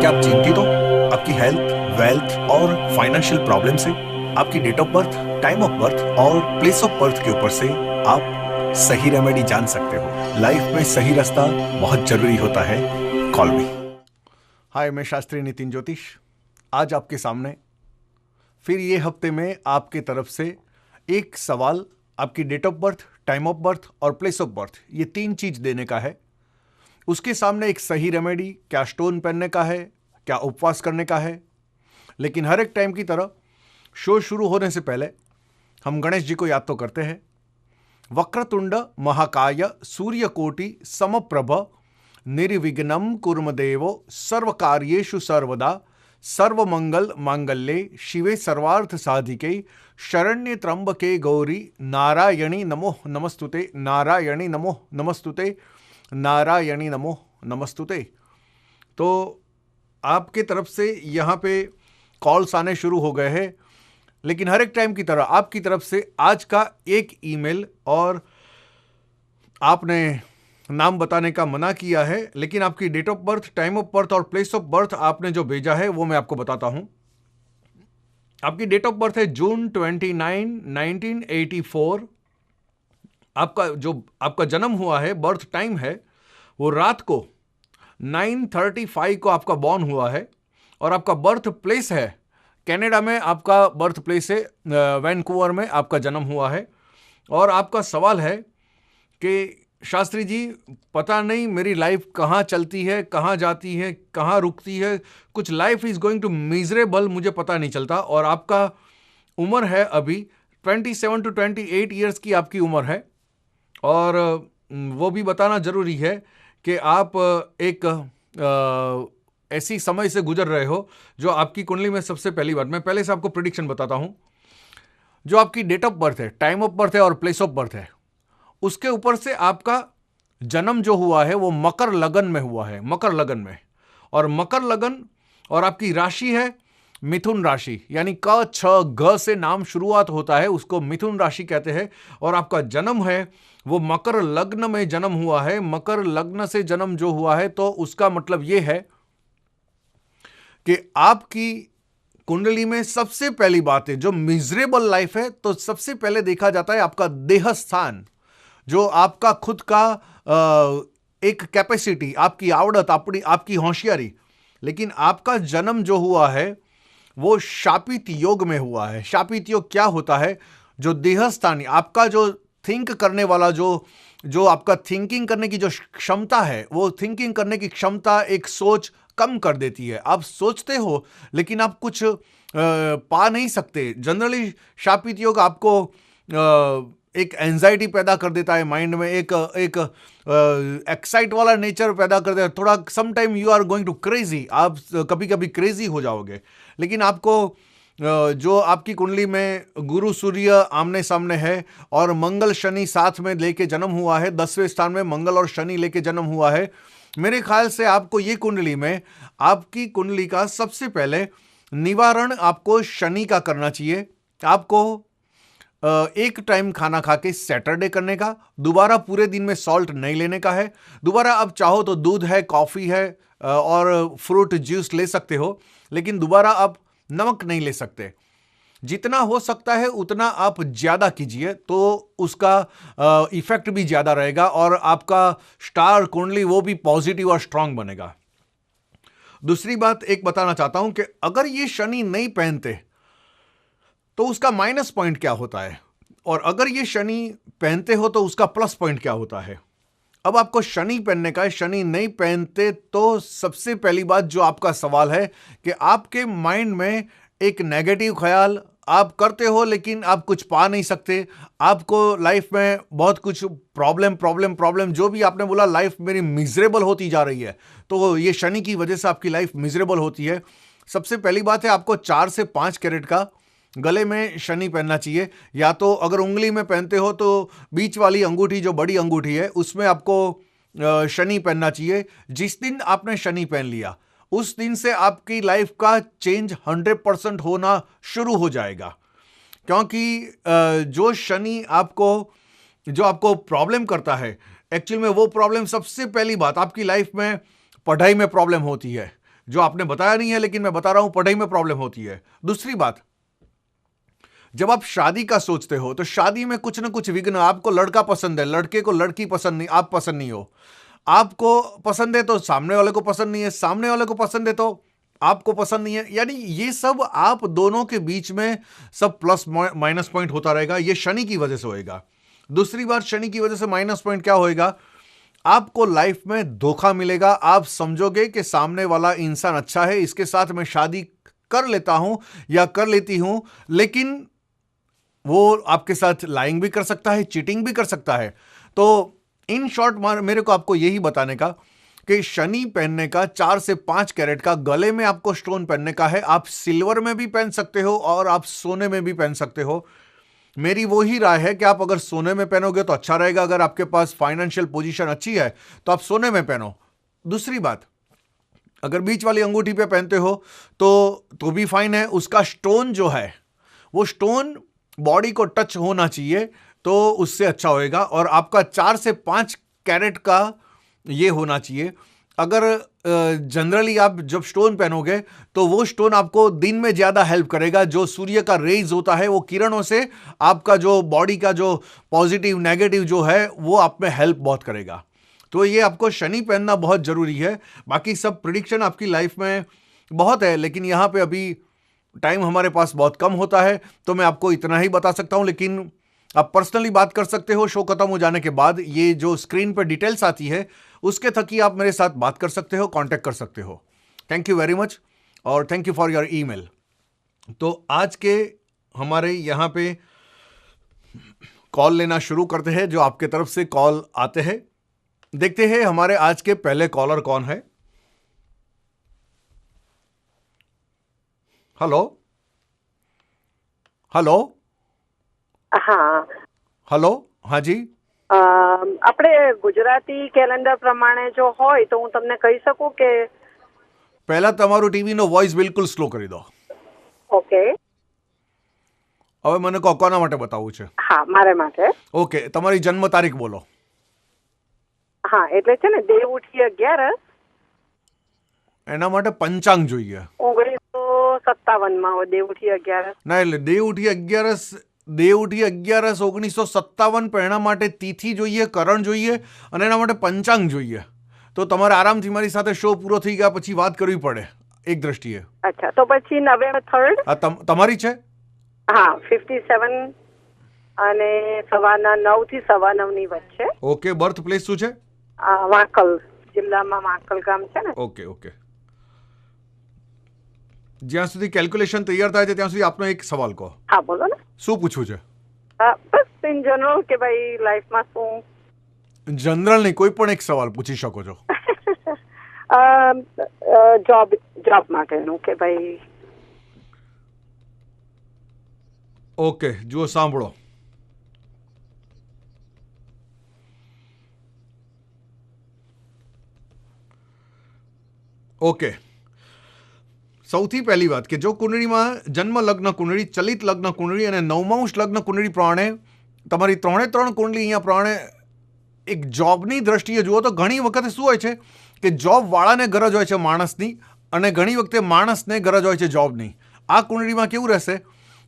क्या आप चिंतित हो आपकी हेल्थ, वेल्थ और फाइनेंशियल प्रॉब्लम से? आपकी date of birth, time of birth और प्लेस ऑफ बर्थ के ऊपर से आप सही रेमेडी जान सकते हो। लाइफ में सही रास्ता बहुत जरूरी होता है। कॉल मी। हाय, मैं शास्त्री नितिन ज्योतिष आज आपके सामने फिर ये हफ्ते में आपके तरफ से एक सवाल आपकी date of birth, time of birth और प्लेस ऑफ बर्थ, ये 3 चीज देने का है। उसके सामने एक सही रेमेडी, क्या स्टोन पहनने का है, क्या उपवास करने का है। लेकिन हर एक टाइम की तरह शो शुरू होने से पहले हम गणेश जी को याद तो करते हैं। वक्रतुंड महाकाय सूर्यकोटि समप्रभ निर्विघ्नं कुर्मदेवो सर्वकार्येषु सर्वदा सर्वमंगल मांगल्ये शिवे सर्वार्थ साधिके शरण्ये त्र्यंबके गौरी नारायणी नमो नमस्तुते, नारायणी नमो नमस्तुते, नारायणी नमो नमस्तुते। तो आपके तरफ से यहाँ पे कॉल्स आने शुरू हो गए हैं, लेकिन हर एक टाइम की तरह आपकी तरफ से आज का एक ईमेल, और आपने नाम बताने का मना किया है, लेकिन आपकी date of birth, time of birth और प्लेस ऑफ बर्थ आपने जो भेजा है वो मैं आपको बताता हूं। आपकी डेट ऑफ बर्थ है जून 29, 1984। आपका जन्म हुआ है, बर्थ टाइम है वो रात को 9:35 को आपका बॉर्न हुआ है, और आपका बर्थ प्लेस है कनाडा में, आपका बर्थ प्लेस है वैंकूवर में आपका जन्म हुआ है। और आपका सवाल है कि शास्त्री जी, पता नहीं मेरी लाइफ कहाँ चलती है, कहाँ जाती है, कहाँ रुकती है, कुछ life is going to miserable, मुझे पता नहीं चलता। और आपका उम्र है अभी 27 to 28 ईयर्स की आपकी उम्र है। और वो भी बताना जरूरी है कि आप एक ऐसी समय से गुजर रहे हो जो आपकी कुंडली में, सबसे पहली बात मैं पहले से आपको प्रेडिक्शन बताता हूं, जो आपकी डेट ऑफ बर्थ है, टाइम ऑफ बर्थ है और प्लेस ऑफ बर्थ है, उसके ऊपर से आपका जन्म जो हुआ है वो मकर लगन में हुआ है, मकर लगन में। और मकर लगन और आपकी राशि है मिथुन राशि, यानी क छ ग से नाम शुरुआत होता है, उसको मिथुन राशि कहते हैं। और आपका जन्म है वो मकर लग्न में जन्म हुआ है। मकर लग्न से जन्म जो हुआ है तो उसका मतलब यह है कि आपकी कुंडली में सबसे पहली बात है जो मिजरेबल लाइफ है, तो सबसे पहले देखा जाता है आपका देह स्थान, जो आपका खुद का एक कैपेसिटी, आपकी आवड़त, आपकी होशियारी। लेकिन आपका जन्म जो हुआ है वो शापित योग में हुआ है। शापित योग क्या होता है? जो देह स्थान, आपका जो थिंक करने वाला, जो आपका थिंकिंग करने की जो क्षमता है, वो थिंकिंग करने की क्षमता एक सोच कम कर देती है। आप सोचते हो लेकिन आप कुछ पा नहीं सकते। जनरली शापित योग आपको एक एंजाइटी पैदा कर देता है माइंड में, एक एक्साइट वाला नेचर पैदा कर देता है। थोड़ा sometime you are going to crazy, आप कभी कभी क्रेजी हो जाओगे। लेकिन आपको जो आपकी कुंडली में गुरु सूर्य आमने सामने है और मंगल शनि साथ में लेके जन्म हुआ है, 10वें स्थान में मंगल और शनि लेके जन्म हुआ है, मेरे ख्याल से आपको ये कुंडली में, आपकी कुंडली का सबसे पहले निवारण आपको शनि का करना चाहिए। आपको एक टाइम खाना खा के सैटरडे करने का, दोबारा पूरे दिन में सॉल्ट नहीं लेने का है। दोबारा आप चाहो तो दूध है, कॉफी है और फ्रूट जूस ले सकते हो, लेकिन दोबारा आप नमक नहीं ले सकते। जितना हो सकता है उतना आप ज्यादा कीजिए तो उसका इफेक्ट भी ज्यादा रहेगा और आपका स्टार कुंडली वो भी पॉजिटिव और स्ट्रांग बनेगा। दूसरी बात एक बताना चाहता हूं कि अगर ये शनि नहीं पहनते तो उसका माइनस पॉइंट क्या होता है, और अगर ये शनि पहनते हो तो उसका प्लस पॉइंट क्या होता है। अब आपको शनि पहनने का है, शनि नहीं पहनते तो सबसे पहली बात जो आपका सवाल है कि आपके माइंड में एक नेगेटिव ख्याल आप करते हो, लेकिन आप कुछ पा नहीं सकते। आपको लाइफ में बहुत कुछ प्रॉब्लम जो भी आपने बोला, लाइफ मेरी मिजरेबल होती जा रही है, तो ये शनि की वजह से आपकी लाइफ मिजरेबल होती है। सबसे पहली बात है आपको 4 से 5 कैरेट का गले में शनि पहनना चाहिए, या तो अगर उंगली में पहनते हो तो बीच वाली अंगूठी, जो बड़ी अंगूठी है, उसमें आपको शनि पहनना चाहिए। जिस दिन आपने शनि पहन लिया उस दिन से आपकी लाइफ का चेंज 100% होना शुरू हो जाएगा। क्योंकि जो शनि जो आपको प्रॉब्लम करता है, एक्चुअल में वो प्रॉब्लम, सबसे पहली बात आपकी लाइफ में पढ़ाई में प्रॉब्लम होती है, जो आपने बताया नहीं है लेकिन मैं बता रहा हूं, पढ़ाई में प्रॉब्लम होती है। दूसरी बात, जब आप शादी का सोचते हो तो शादी में कुछ ना कुछ विघ्न, आपको लड़का पसंद है, लड़के को लड़की पसंद नहीं, आप पसंद नहीं हो, आपको पसंद है तो सामने वाले को पसंद नहीं है, सामने वाले को पसंद है तो आपको पसंद नहीं है, यानी ये सब आप दोनों के बीच में सब प्लस माइनस पॉइंट होता रहेगा। ये शनि की वजह से होएगा। दूसरी बात, शनि की वजह से माइनस पॉइंट क्या होएगा, आपको लाइफ में धोखा मिलेगा। आप समझोगे कि सामने वाला इंसान अच्छा है, इसके साथ मैं शादी कर लेता हूं या कर लेती हूं, लेकिन वो आपके साथ लाइंग भी कर सकता है, चीटिंग भी कर सकता है। तो इन शॉर्ट मेरे को आपको यही बताने का कि शनि पहनने का 4 से 5 कैरेट का गले में आपको स्टोन पहनने का है। आप सिल्वर में भी पहन सकते हो और आप सोने में भी पहन सकते हो। मेरी वो ही राय है कि आप अगर सोने में पहनोगे तो अच्छा रहेगा। अगर आपके पास फाइनेंशियल पोजीशन अच्छी है तो आप सोने में पहनो। दूसरी बात, अगर बीच वाली अंगूठी पे पहनते हो तो भी फाइन है। उसका स्टोन जो है वो स्टोन बॉडी को टच होना चाहिए तो उससे अच्छा होएगा। और आपका 4 से 5 कैरेट का ये होना चाहिए। अगर जनरली आप जब स्टोन पहनोगे तो वो स्टोन आपको दिन में ज्यादा हेल्प करेगा। जो सूर्य का रेज होता है वो किरणों से आपका जो बॉडी का जो पॉजिटिव नेगेटिव जो है वो आप में हेल्प बहुत करेगा। तो ये आपको शनि पहनना बहुत जरूरी है। बाकी सब प्रिडिक्शन आपकी लाइफ में बहुत है, लेकिन यहां पे अभी टाइम हमारे पास बहुत कम होता है तो मैं आपको इतना ही बता सकता हूं। लेकिन आप पर्सनली बात कर सकते हो शो खत्म हो जाने के बाद। ये जो स्क्रीन पर डिटेल्स आती है उसके थक ही आप मेरे साथ बात कर सकते हो, कांटेक्ट कर सकते हो। थैंक यू वेरी मच और thank you for your email. तो आज के हमारे यहाँ पे कॉल लेना शुरू करते हैं, जो आपके तरफ से कॉल आते हैं। देखते हैं हमारे आज के पहले कॉलर कौन है। हेलो हेलो હા हेलो, हाँ जी। આપણે ગુજરાતી કેલેન્ડર પ્રમાણે જો હોય તો હું તમને કહી શકું કે પહેલા તમારું ટીવીનો વોઇસ બિલકુલ સ્લો કરી દો। ઓકે હવે મને કહો કોના માટે બતાવવું છે? હા મારે માટે ઓકે, તમારી જન્મ તારીખ બોલો। હા એટલે છે ને દેવ ઉઠી 11 એના માટે પંચાંગ જોઈએ। 1957 માં દેવ ઉઠી 11 ના, એટલે દેવઉઠી 11 1957 પણ એના માટે તિથિ જોઈએ, કરણ જોઈએ અને એના માટે પંચાંગ જોઈએ। તો તમારે આરામથી મારી સાથે શો પૂરો થઈ ગયા પછી વાત કરવી પડે એક દ્રષ્ટિએ। અચ્છા તો પછી નવેમ્બર 3rd આ તમારી છે? હા 57 અને 9:15 થી 9:15 ની વચ્ચે। ઓકે, બર્થ પ્લેસ શું છે? વાંકલ જિલ્લામાં વાંકલ ગામ છે ને। ઓકે ઓકે, જ્યાં સુધી કેલ્ક્યુલેશન તૈયાર થાય છે ત્યાં સુધી આપનો એક સવાલ કહો। હા બોલો ને। શું પૂછવું છે? બસ ઇન જનરલ કે ભાઈ લાઈફમાં શું જનરલ નહીં, કોઈ પણ એક સવાલ પૂછી શકો છો। જોબ માટેનું કે ભાઈ। ઓકે, જુઓ સાંભળો। ઓકે, સૌથી પહેલી વાત કે જો કુંડળીમાં જન્મ લગ્ન કુંડળી, ચલિત લગ્ન કુંડળી અને નવમાંશ લગ્ન કુંડળી પ્રમાણે તમારી 3 કુંડળી અહીંયા પ્રમાણે એક જોબની દ્રષ્ટિએ જુઓ તો ઘણી વખતે શું હોય છે કે જોબવાળાને ગરજ હોય છે માણસની અને ઘણી વખતે માણસને ગરજ હોય છે જોબની। આ કુંડળીમાં કેવું રહેશે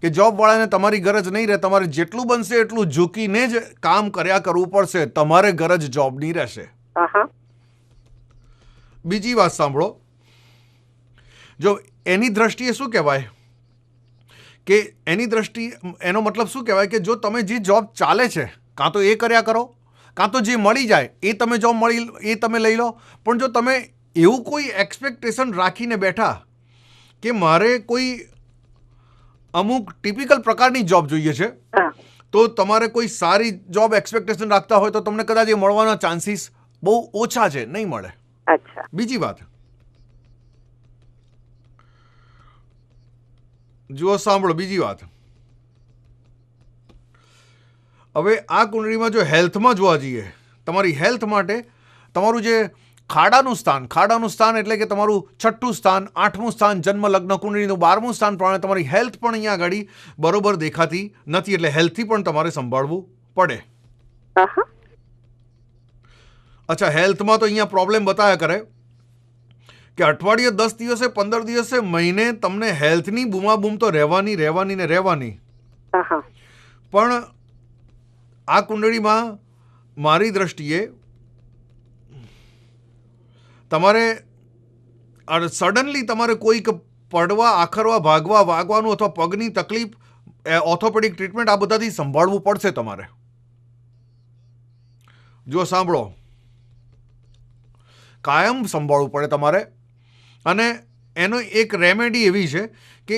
કે જોબવાળાને તમારી ગરજ નહીં રહે, તમારે જેટલું બનશે એટલું ઝૂકીને જ કામ કર્યા કરવું પડશે, તમારે ગરજ જોબની રહેશે। બીજી વાત સાંભળો, જો એની દ્રષ્ટિએ શું કહેવાય કે એની દ્રષ્ટિ, એનો મતલબ શું કહેવાય કે જો તમે જે જોબ ચાલે છે કાં તો એ કર્યા કરો, કાં તો જે મળી જાય એ તમે જોબ મળી એ તમે લઈ લો। પણ જો તમે એવું કોઈ એક્સપેક્ટેશન રાખીને બેઠા કે મારે કોઈ અમુક ટિપિકલ પ્રકારની જોબ જોઈએ છે તો તમારે કોઈ સારી જોબ એક્સપેક્ટેશન રાખતા હોય તો તમને કદાચ એ મળવાના ચાન્સીસ બહુ ઓછા છે, નહીં મળે। બીજી વાત જુઓ સાંભળો, બીજી વાત, હવે આ કુંડળીમાં જો હેલ્થમાં જોવા જઈએ, તમારી હેલ્થ માટે તમારું જે ખાડાનું સ્થાન એટલે કે તમારું 6ઠું સ્થાન, 8મું સ્થાન, જન્મ લગ્ન કુંડળીનું 12મું સ્થાન પ્રમાણે તમારી હેલ્થ પણ અહીંયા આગળ બરોબર દેખાતી નથી, એટલે હેલ્થથી પણ તમારે સંભાળવું પડે। અચ્છા, હેલ્થમાં તો અહીંયા પ્રોબ્લેમ બતાવ્યા કરે કે અઠવાડિયે 10 દિવસે 15 દિવસે મહિને તમને હેલ્થની બૂમાબૂમ તો રહેવાની ને રહેવાની. હા હા પણ આ કુંડળીમાં મારી દ્રષ્ટિએ તમારે સડનલી તમારે કોઈક પડવા, આખરવા, ભાગવા, વાગવાનું અથવા પગની તકલીફ, ઓર્થોપેડિક ટ્રીટમેન્ટ આ બધાથી સંભાળવું પડશે તમારે. જો સાંભળો, કાયમ સંભાળવું પડે તમારે. અને એનો એક રેમેડી એવી છે કે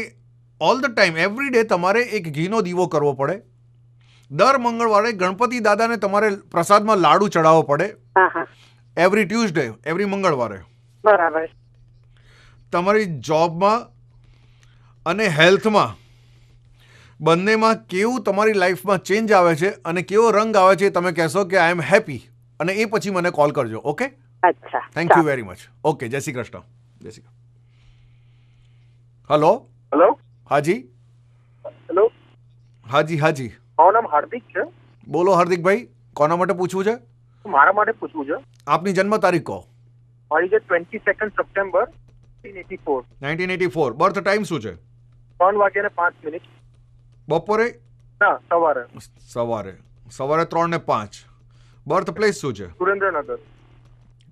all the time every day તમારે એક ઘીનો દીવો કરવો પડે. દર મંગળવારે ગણપતિ દાદાને તમારે પ્રસાદમાં લાડુ ચડાવવો પડે. હા હા એવરી ટ્યુઝડે, એવરી મંગળવારે. બરાબર. તમારી જોબમાં અને હેલ્થમાં બંનેમાં કેવું તમારી લાઈફમાં ચેન્જ આવે છે અને કેવો રંગ આવે છે તમે કહેશો કે આઈ એમ હેપી, અને એ પછી મને કોલ કરજો. ઓકે, અચ્છા, thank you very much. Okay, જય શ્રી કૃષ્ણ. જય શ્રી કૃષ્ણ. Hello hello. હાજી. હેલો. હાજી હાજી. મારું નામ હાર્દિક છે. બોલો હાર્દિકભાઈ, કોના માટે પૂછવું છે? મારા માટે પૂછવું છે. આપની જન્મ તારીખ કહો. મારી છે 22 સપ્ટેમ્બર 1984. 1984. બર્થ ટાઈમ શું છે? 3:05. બપોરે? ના, સવારે. સવારે 3:05. બર્થ પ્લેસ શું છે? સુરેન્દ્રનગર.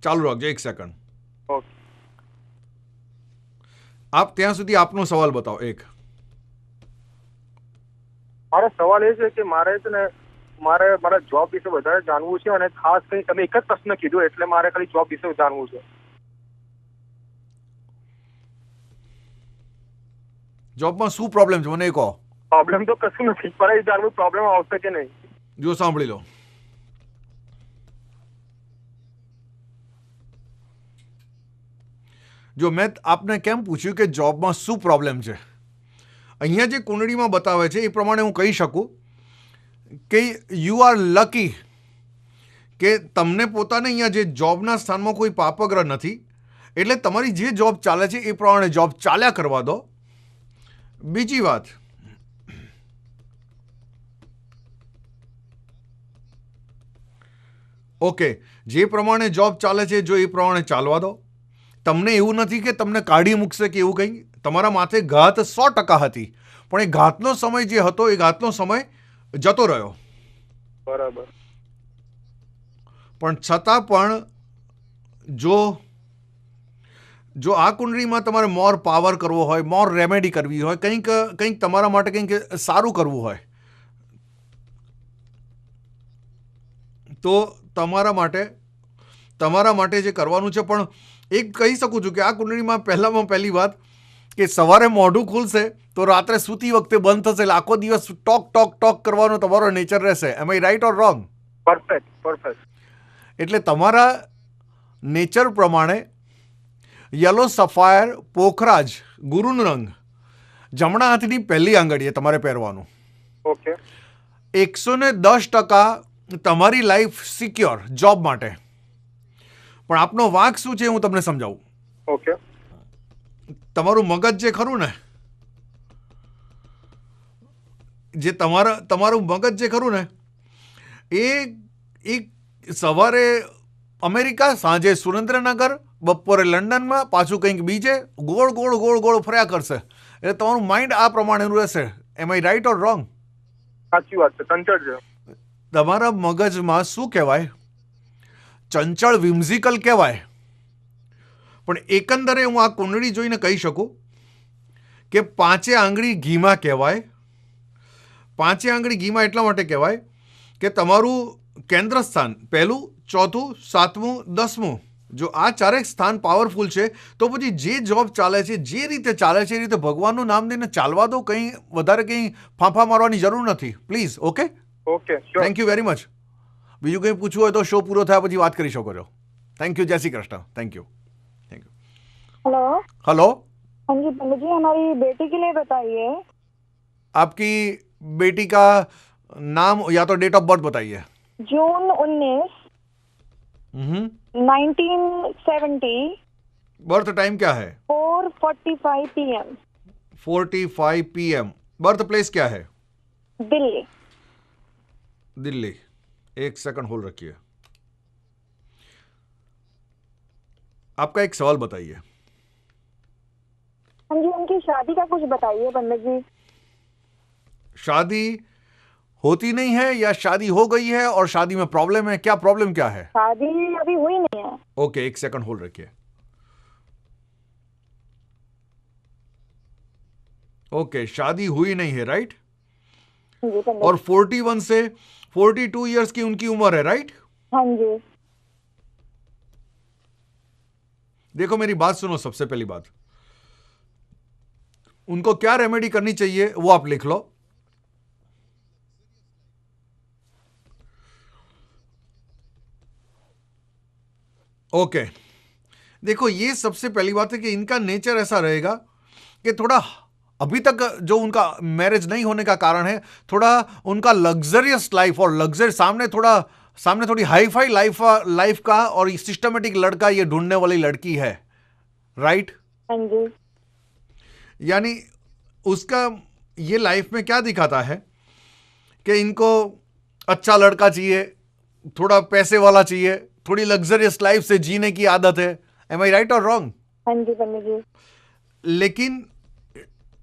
ચાલુ રાખજો, એક સેકન્ડ. ઓકે. આપ ત્યાં સુધી આપનો સવાલ બતાવો. એક મારો સવાલ એ છે કે મારે છે ને મારા જોબ વિશે વધારે જાણવું છે, અને ખાસ કરી તમે એક જ પ્રશ્ન કીધો એટલે મારે ખાલી જોબ વિશે જાણવું છે. જોબમાં શું પ્રોબ્લેમ છે મને એ કહો. પ્રોબ્લેમ તો કશું નથી, પણ એ જાણવું પ્રોબ્લેમ આવશે કે નહીં. જો સાંભળી લો, જો મેં આપને કેમ પૂછ્યું કે જોબમાં શું પ્રોબ્લેમ છે, અહીંયા જે કુંડળીમાં બતાવે છે એ પ્રમાણે હું કહી શકું કે યુ આર લકી કે તમને પોતાને અહીંયા જે જોબના સ્થાનમાં કોઈ પાપગ્રહ નથી, એટલે તમારી જે જોબ ચાલે છે એ પ્રમાણે જોબ ચાલ્યા કરવા દો. બીજી વાત, ઓકે, જે પ્રમાણે જોબ ચાલે છે જો એ પ્રમાણે ચાલવા દો. તમને એવું નથી કે તમને કાઢી મૂકશે કે એવું કંઈ. તમારા માથે ઘાત 100% હતી, પણ એ ઘાતનો સમય જે હતો એ ઘાતનો સમય જતો રહ્યો. બરાબર. પણ છતાં પણ જો આ કુંડળીમાં તમારે મોર પાવર કરવો હોય, મોર રેમેડી કરવી હોય, કંઈક તમારા માટે કંઈક સારું કરવું હોય, તો તમારા માટે જે કરવાનું છે, પણ એક કહી શકું છું કે આ કુંડળીમાં પહેલી વાત કે સવારે મોઢું ખુલશે તો રાત્રે સૂતી વખતે બંધ થશે, એટલે આખો દિવસ ટોક કરવાનો તમારો નેચર રહેશે. Am I right or wrong? Perfect. એટલે તમારા નેચર પ્રમાણે યલો સફાયર પોખરાજ ગુરુનો રંગ જમણા હાથની પહેલી આંગળીએ તમારે પહેરવાનું. ઓકે. 110% તમારી લાઈફ સિક્યોર જોબ માટે. પણ આપનો વાંક શું છે હું તમને સમજાવું. ઓકે. તમારું મગજ જે ખરું ને, જે તમારું મગજ જે ખરું ને, એ સવારે અમેરિકા, સાંજે સુરેન્દ્રનગર, બપોરે લંડનમાં, પાછું કંઈક બીજે ગોળ ફર્યા કરશે. એટલે તમારું માઇન્ડ આ પ્રમાણેનું રહેશે. Am I right or wrong? સાચી વાત છે, ચંચળ છે. તમારા મગજમાં શું કહેવાય? ચંચળ, વિમ્ઝિકલ કહેવાય. પણ એકંદરે હું આ કુંડળી જોઈને કહી શકું કે 5 આંગળી ઘીમાં કહેવાય. 5 આંગળી ઘીમાં એટલા માટે કહેવાય કે તમારું કેન્દ્ર સ્થાન 1, 4, 7, 10, જો આ ચારેક સ્થાન પાવરફુલ છે, તો પછી જે જોબ ચાલે છે, જે રીતે ચાલે છે એ રીતે ભગવાનનું નામ લઈને ચાલવા દો. કંઈ વધારે કંઈ ફાંફા મારવાની જરૂર નથી, please. Okay, thank you very much. બીજું કંઈ પૂછવું હોય તો શો પૂરો થયા પછી વાત કરી શકો છો. Thank you. જય Shri Krishna. Thank you. Hello. हाँ जी पंडित जी, हमारी बेटी के लिए बताइए. आपकी बेटी का नाम या तो डेट ऑफ बर्थ बताइए. जून 19, 1970. बर्थ टाइम क्या है? 4:45 PM. 45 PM. बर्थ प्लेस क्या है? दिल्ली. दिल्ली. एक सेकंड होल्ड रखिए. आपका एक सवाल बताइए. जी, उनकी शादी का कुछ बताइए पंडित जी। शादी होती नहीं है या शादी हो गई है और शादी में प्रॉब्लम है? क्या प्रॉब्लम क्या है? शादी अभी हुई नहीं है। ओके, एक सेकंड होल्ड रखिए। ओके, शादी हुई नहीं है, राइट? जी पंडित। और 41 से 42 इयर्स की उनकी उम्र है, राइट? हाँ जी। देखो मेरी बात सुनो, सबसे पहली बात, उनको क्या रेमेडी करनी चाहिए वो आप लिख लो। ओके, देखो ये सबसे पहली बात है कि इनका नेचर ऐसा रहेगा कि थोड़ा, अभी तक जो उनका मैरिज नहीं होने का कारण है, थोड़ा उनका लग्जरियस लाइफ और लग्जरी सामने थोड़ी हाई फाई लाइफ का और सिस्टमेटिक लड़का ये ढूंढने वाली लड़की है, राइट? हाँ जी। यानी उसका ये लाइफ में क्या दिखाता है कि इनको अच्छा लड़का चाहिए, थोड़ा पैसे वाला चाहिए, थोड़ी लग्जरियस लाइफ से जीने की आदत है। एम आई राइट और रॉन्ग? हाँ जी पंडित जी। लेकिन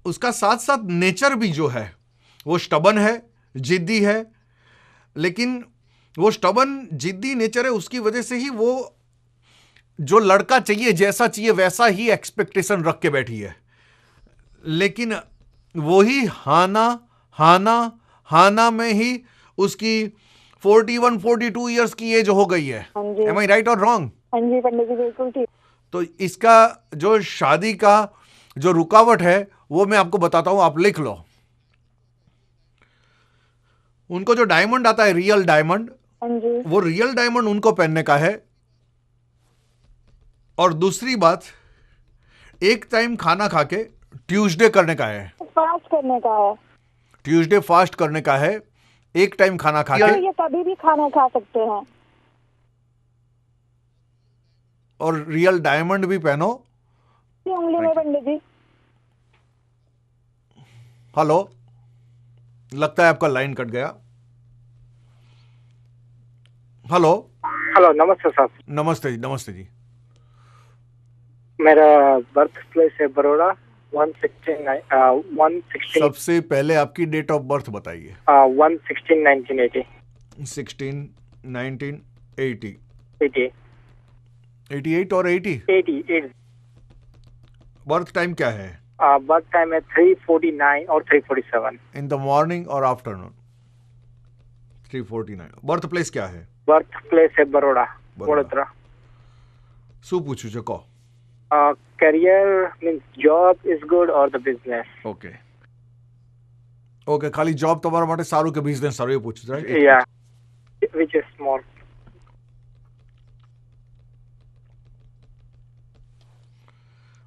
उसका साथ साथ नेचर भी जो है वो स्टबन है, जिद्दी है। लेकिन वो स्टबन जिद्दी नेचर है, उसकी वजह से ही वो जो लड़का चाहिए, जैसा चाहिए वैसा ही एक्सपेक्टेशन रख के बैठी है। लेकिन वही हाना हाना हाना में ही उसकी 41-42 इयर्स की एज हो गई है। हाँ जी। एम आई राइट और रॉन्ग? हाँ जी पंडित जी, बिल्कुल ठीक। तो इसका जो शादी का जो रुकावट है वो मैं आपको बताता हूं, आप लिख लो। उनको जो डायमंड आता है, रियल डायमंड, हाँ जी। वो रियल डायमंड उनको पहनने का है। और दूसरी बात, एक टाइम खाना खा के ट्यूसडे करने का है। फास्ट करने का है। ट्यूसडे फास्ट करने का है, एक टाइम खाना खा तो के। ये कभी भी खाना खा सकते हैं। और रियल डायमंड भी पहनो। ये उंगली में पंडित जी। हेलो, लगता है आपका लाइन कट गया। हेलो। हेलो, नमस्ते साहब। नमस्ते जी, नमस्ते जी। मेरा बर्थ प्लेस है बड़ौदा, 116 सबसे पहले आपकी डेट ऑफ बर्थ बताइए। 1/16/1980। 16/19/80। 80 88 और 80। 88। बर्थ टाइम क्या है? बर्थ टाइम है 3:49 और 3:47। इन द मॉर्निंग और आफ्टरनून? 3:49। बर्थ प्लेस क्या है? बर्थ प्लेस है बड़ौदा, वडोदरा। શું પૂછ્યું છે કહો? career means job is good or the business. Okay okay, ખાલી જોબ તમારા માટે સારું કે બિઝનેસ સારું એ પૂછ્યું, right? Yeah, which is more.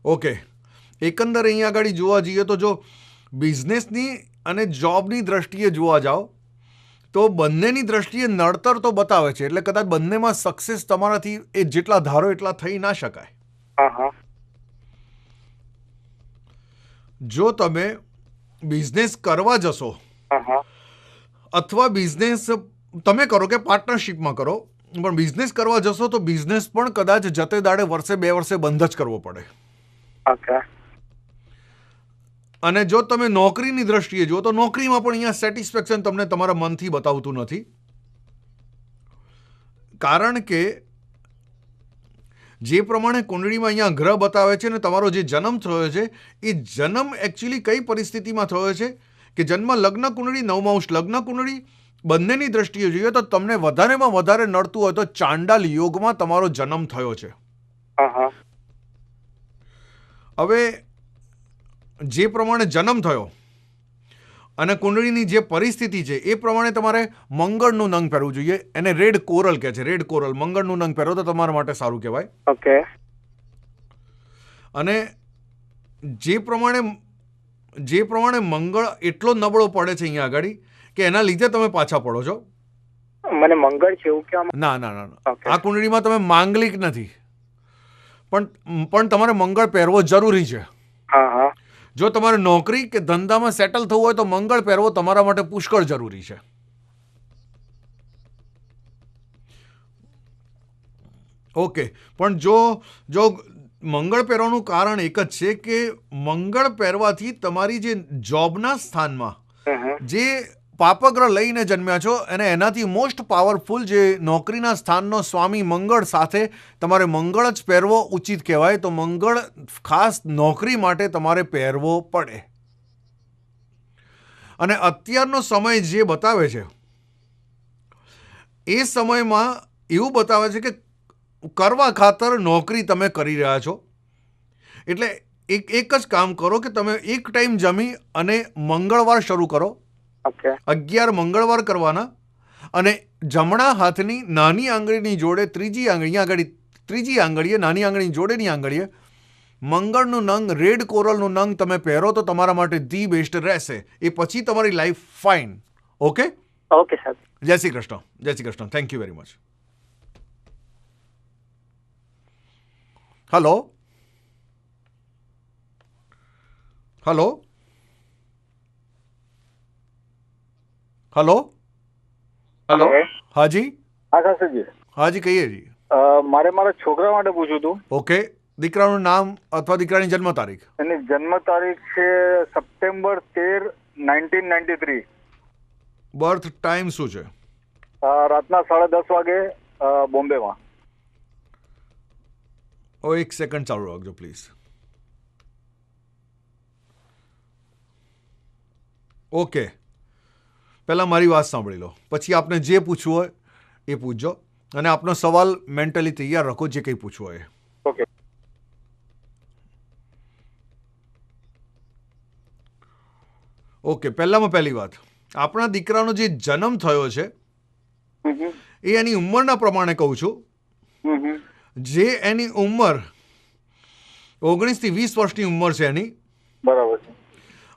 Okay, એકંદર અહીંયા આગળ જોવા જઈએ તો જો બિઝનેસની અને જોબની દ્રષ્ટિએ જોવા જાઓ તો બંનેની દ્રષ્ટિએ નડતર તો બતાવે છે, એટલે કદાચ બંનેમાં સક્સેસ તમારાથી એ જેટલા ધારો એટલા થઈ ના શકાય. Uh-huh. જો તમે બિઝનેસ કરવા જશો Uh-huh. અથવા બિઝનેસ તમે કરો કે પાર્ટનરશિપમાં કરો, પણ બિઝનેસ કરવા જશો તો બિઝનેસ પણ કદાચ જતે દાડે વર્ષે 2 વર્ષે બંધ જ કરવો પડે. Okay. અને જો તમે નોકરીની દ્રષ્ટિએ જુઓ તો નોકરીમાં પણ અહીંયા સેટિસ્ફેક્શન તમને તમારા મનથી બતાવતું નથી. કારણ કે જે પ્રમાણે કુંડળીમાં અહીંયા ગ્રહ બતાવે છે ને તમારો જે જન્મ થયો છે એ જન્મ એકચ્યુઅલી કઈ પરિસ્થિતિમાં થયો છે કે જન્મ લગ્ન કુંડળી, નવમાંશ લગ્ન કુંડળી બંનેની દ્રષ્ટિએ જોઈએ તો તમને વધારેમાં વધારે નડતું હોય તો ચાંડાલ યોગમાં તમારો જન્મ થયો છે. Uh-huh. હવે જે પ્રમાણે જન્મ થયો અને કુંડળીની જે પરિસ્થિતિ છે એ પ્રમાણે તમારે મંગળનું નંગ પહેરવું જોઈએ. એને રેડ કોરલ કહે છે, રેડ કોરલ. મંગળનું નંગ પહેરો તો તમારા માટે સારું કહેવાય. Okay. અને જે પ્રમાણે મંગળ એટલો નબળો પડે છે અહીંયા આગળ કે એના લીધે તમે પાછા પડો છો. મને મંગળ છે એવું કેવા? ના ના ના ના. Okay. આ કુંડળીમાં તમે માંગલિક નથી, પણ તમારે મંગળ પહેરવો જરૂરી છે. Uh-huh. જો તમારે નોકરી કે ધંધામાં સેટલ થવું હોય તો મંગળ પહેરવો તમારા માટે પુષ્કળ જરૂરી છે. ઓકે, પણ જો મંગળ પહેરવાનું કારણ એક જ છે કે મંગળ પહેરવાથી તમારી જે જોબના સ્થાનમાં જે પાપગ્રહ લઈને જન્મ્યા છો અને એનાથી મોસ્ટ પાવરફુલ જે નોકરીના સ્થાનનો સ્વામી મંગળ સાથે તમારે મંગળ જ પહેરવો ઉચિત કહેવાય. તો મંગળ ખાસ નોકરી માટે તમારે પહેરવો પડે. અને અત્યારનો સમય જે બતાવે છે એ સમયમાં એવું બતાવે છે કે કરવા ખાતર નોકરી તમે કરી રહ્યા છો. એટલે એક જ કામ કરો કે તમે એક ટાઈમ જમી અને મંગળવાર શરૂ કરો. ઓકે 11 મંગળવાર કરવાના અને જમણા હાથની નાની આંગળીની જોડે ત્રીજી આંગળીએ નાની આંગળીની જોડેની આંગળીએ મંગળનું નંગ રેડ કોરલનું નંગ તમે પહેરો તો તમારા માટે ધી બેસ્ટ રહેશે. એ પછી તમારી લાઈફ ફાઇન. ઓકે ઓકે સાહેબ. જય શ્રી કૃષ્ણ. જય Shri Krishna. Thank you very much. Hello hello hello hello. હાજી હા સાહેબજી, હાજી કહીએ જી. મારે મારા છોકરા માટે પૂછ્યું હતું. ઓકે. દીકરાનું નામ અથવા દીકરાની જન્મ તારીખ? એની જન્મ તારીખ છે સપ્ટેમ્બર 13, 1993. બર્થ ટાઈમ શું છે? રાતના 10:30 વાગે બોમ્બેમાં. એક સેકન્ડ ચાલુ રાખજો પ્લીઝ. ઓકે, પહેલાં મારી વાત સાંભળી લો, પછી આપને જે પૂછવું હોય એ પૂછજો અને આપનો સવાલ મેન્ટલી તૈયાર રાખો જે કંઈ પૂછવું હોય. ઓકે. ઓકે, પહેલામાં પહેલી વાત, આપણા દીકરાનો જે જન્મ થયો છે એ એની ઉંમરના પ્રમાણે કહું છું. જે એની ઉંમર 19 થી 20 વર્ષની ઉંમર છે એની, બરાબર છે,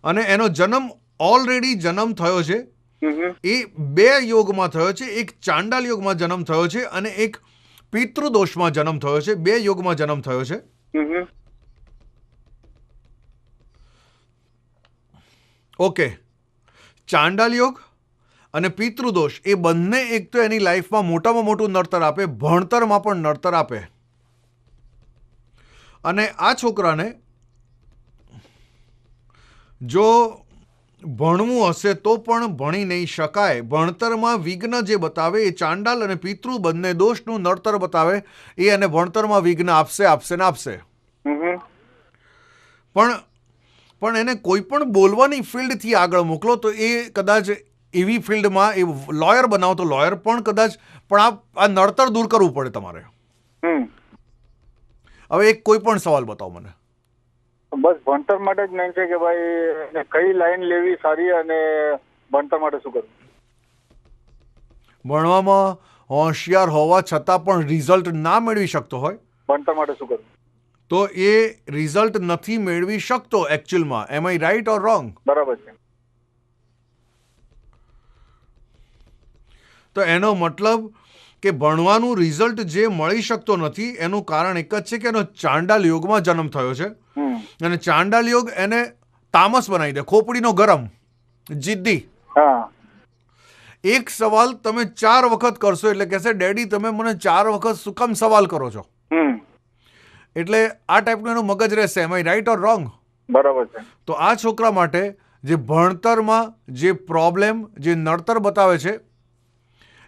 અને એનો જન્મ ઓલરેડી જન્મ થયો છે. એ 2 યોગમાં થયો છે. એક ચાંડાલ યોગમાં જન્મ થયો છે અને એક પિતૃદોષમાં જન્મ થયો છે. 2 યોગમાં જન્મ થયો છે. ઓકે, ચાંડાલ યોગ અને પિતૃદોષ એ બંને એક તો એની લાઈફમાં મોટામાં મોટું નડતર આપે, ભણતરમાં પણ નડતર આપે. અને આ છોકરાને જો ભણવું હશે તો પણ ભણી નહીં શકાય. ભણતરમાં વિઘ્ન જે બતાવે એ ચાંડાલ અને પિતૃ બંને દોષનું નડતર બતાવે એ એને ભણતરમાં વિઘ્ન આપશે ને આપશે. પણ એને કોઈ પણ બોલવાની ફિલ્ડથી આગળ મોકલો તો એ કદાચ એવી ફિલ્ડમાં એ લોયર બનાવો તો લોયર પણ કદાચ, પણ આ નડતર દૂર કરવું પડે તમારે. હવે એક કોઈ પણ સવાલ બતાવો મને. બસ ભણતર માટે જ મેન છે કે ભાઈ કઈ લાઈન લેવી સારી અને ભણતર માટે શું કરવું. ભણવામાં હોશિયાર હોવા છતાં પણ રિઝલ્ટ ના મેળવી શકતો હોય, ભણતર માટે શું કરવું, તો એ રિઝલ્ટ નથી મેળવી શકતો એકચ્યુઅલમાં. એમ આઈ રાઈટ ઓર રોંગ? બરાબર છે. તો એનો મતલબ કે ભણવાનું રિઝલ્ટ જે મળી શકતો નથી એનું કારણ એક જ છે કે એનો ચાંડાલ યોગમાં જન્મ થયો છે. અને ચાંડાલ યોગ એને તામસ બનાવી દે, ખોપડીનો ગરમ, જિદ્દી. એક સવાલ તમે 4 વખત કરશો એટલે કહેશે ડેડી તમે મને 4 વખત શું કામ સવાલ કરો છો. એટલે આ ટાઈપનું એનું મગજ રહેશે. Am I right or wrong? બરાબર છે. તો આ છોકરા માટે જે ભણતરમાં જે પ્રોબ્લેમ, જે નડતર બતાવે છે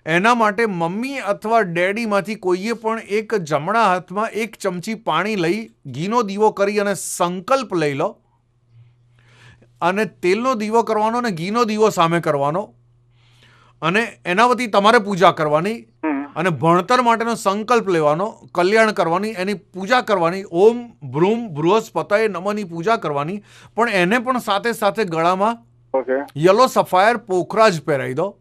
એના માટે મમ્મી અથવા ડેડીમાંથી કોઈએ પણ એક જમણા હાથમાં 1 ચમચી પાણી લઈ ઘીનો દીવો કરી અને સંકલ્પ લઈ લો અને તેલનો દીવો કરવાનો અને ઘીનો દીવો સામે કરવાનો અને એના વતી તમારે પૂજા કરવાની અને ભણતર માટેનો સંકલ્પ લેવાનો, કલ્યાણ કરવાની, એની પૂજા કરવાની, ઓમ ભ્રૂમ બૃહસ્પતયે નમઃની પૂજા કરવાની. પણ એને પણ સાથે સાથે ગળામાં યલો સફાયર પોખરાજ પહેરાવી દો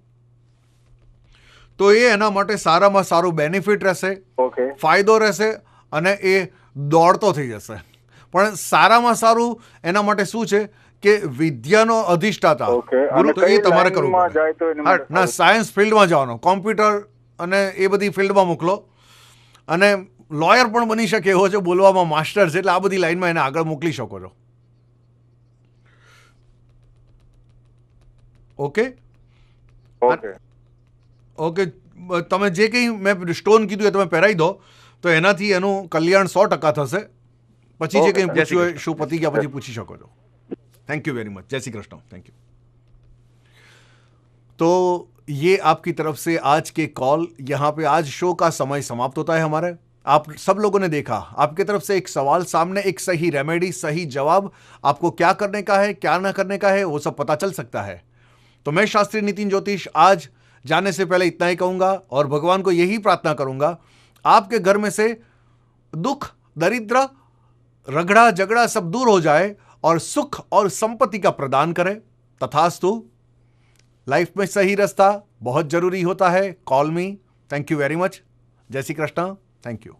તો એ એના માટે સારામાં સારું બેનિફિટ રહેશે, ફાયદો રહેશે અને એ દોડતો થઈ જશે. પણ સારામાં સારું એના માટે શું છે કે વિદ્યાનો અધિષ્ઠાતા ગુરુ, તો એ તમારે કરવું પડે. ના, સાયન્સ ફિલ્ડમાં જવાનો, કોમ્પ્યુટર અને એ બધી ફિલ્ડમાં મોકલો. અને લોયર પણ બની શકે એવો છે, બોલવામાં માસ્ટર છે, એટલે આ બધી લાઈનમાં એને આગળ મોકલી શકો છો. ઓકે ઓકે, તમે જે કંઈ મેં સ્ટોન કીધું એ તમે પહેરાવી દો તો એનાથી એનું કલ્યાણ 100% થશે. પછી જે કંઈ જય શ્રી પૂછ્યું હોય કૃષ્ણ. શું પતી ગયા પછી પૂછી શકો છો. Thank you very much. जय श्री कृष्ण. Thank you. तो ये आपकी तरफ से आज के कॉल, यहां पे आज शो का समय समाप्त होता है हमारे. आप सब लोगों ने देखा, आपकी तरफ से एक सवाल सामने, एक सही रेमेडी, सही जवाब. आपको क्या करने का है, क्या ना करने का है, वो सब पता चल सकता है. तो मैं शास्त्री नितिन ज्योतिष आज जाने से पहले इतना ही कहूंगा और भगवान को यही प्रार्थना करूंगा, आपके घर में से दुख, दरिद्र, रगड़ा झगड़ा सब दूर हो जाए और सुख और संपत्ति का प्रदान करें. तथास्तु. लाइफ में सही रास्ता बहुत जरूरी होता है. Call me. Thank you very much. जय श्री कृष्ण. Thank you.